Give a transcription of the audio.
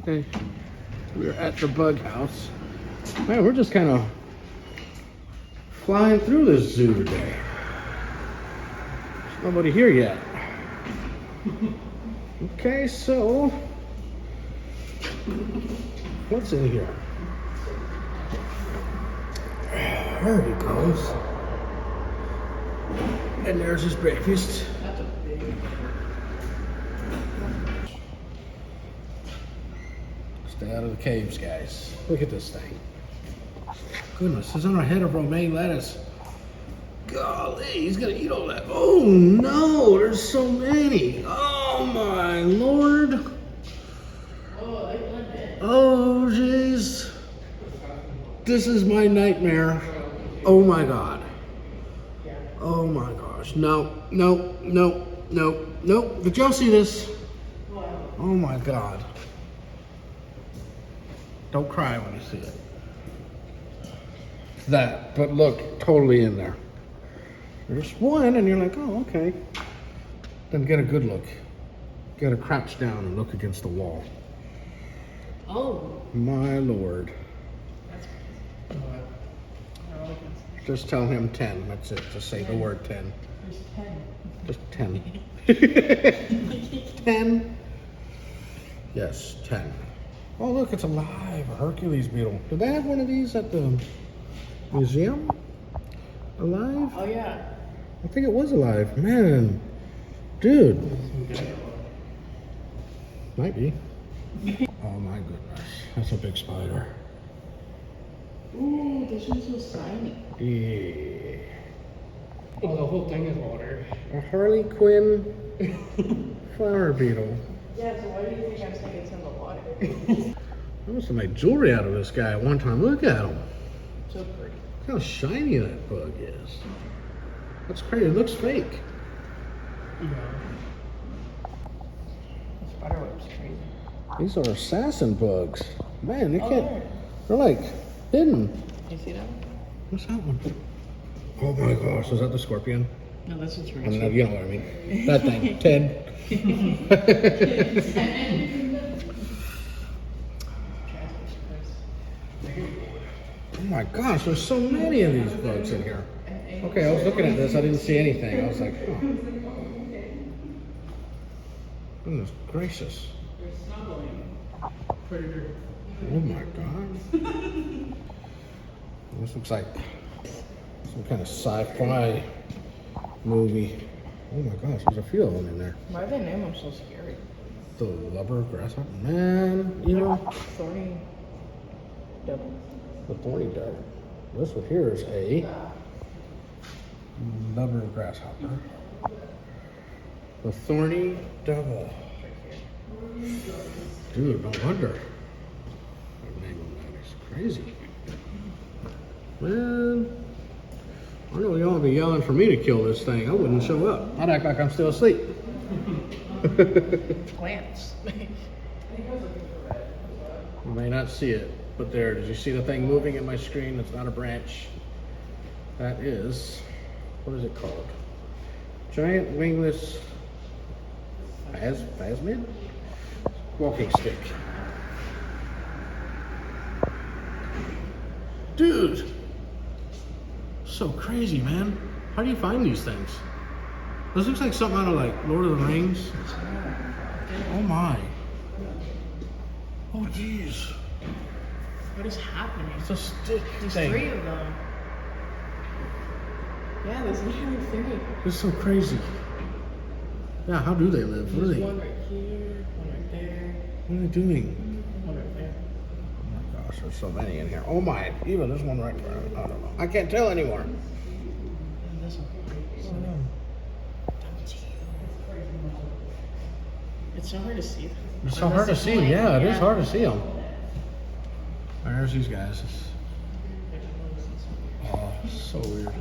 Okay, we're at the bug house. Man, we're just kind of flying through this zoo today. There's nobody here yet. Okay, so what's in here? There he goes. And there's his breakfast. That's a big. Stay out of the caves, guys. Look at this thing. Goodness, it's on a head of romaine lettuce. Golly, he's gonna eat all that. Oh no, there's so many. Oh my lord. Oh, they blend in. Oh jeez. This is my nightmare. Oh my god. Oh my gosh. No, no, no, no, no. Did y'all see this? Oh my god. Don't cry when you see it. That, but look, totally in there. There's one, and you're like, oh, okay. Then get a good look. Gotta crouch down and look against the wall. Oh. My lord. That's crazy. Oh, I can see. Just tell him 10. That's it. Just say the word 10. There's 10. Just 10. 10. Yes, 10. Oh, look, it's alive. A Hercules beetle. Did they have one of these at the museum? Alive? Oh, yeah. I think it was alive. Man, dude. Might be. Oh my goodness. That's a big spider. Ooh, this one's so shiny. Yeah. Oh, the whole thing is water. A Harley Quinn flower beetle. Yeah, so why do you think I'm saying it's in the water? I must have made jewelry out of this guy at one time. Look at him. So pretty. Look how shiny that bug is. That's crazy. It looks fake. Yeah. The spider web's crazy. These are assassin bugs. Man, they Oh, can't. there. They're like hidden. You see that? What's that one? Oh my gosh, is that the scorpion? No, this is I really mean, you know what I mean. That thing. 10. Oh my gosh, there's so many of these bugs in here. Okay, I was looking at this, I didn't see anything. I was like, oh. Goodness gracious. Predator. Oh my god. This looks like some kind of sci-fi movie. Oh my gosh, there's a few of them in there. Why do they name them so scary? The lubber grasshopper. Man, you know, Thorny devil. the thorny dart. This one here is a lubber grasshopper. The thorny devil. Dude, no wonder. That name on that is crazy. Man, I know y'all would be yelling for me to kill this thing. I wouldn't show up. I'd act like I'm still asleep. Plants. You may not see it, but there. Did you see the thing moving in my screen? It's not a branch. That is, what is it called? Giant wingless phasmid? Walking stick. Dude! So crazy, man. How do you find these things? This looks like something out of like Lord of the Rings. Oh my. Oh jeez. What is happening? It's a stick There's thing. 3 of them. Yeah, there's literally 3. It's so crazy. Yeah, how do they live? What are There's they? one right here, one right there, What are they doing? one right there. Oh my gosh, there's so many in here. Oh my, even this one right there. I don't know. I can't tell anymore. And this one. That's huge. It's so hard to see them. It's so hard to see. Yeah, it is hard to see them. There's these guys. Oh, so weird.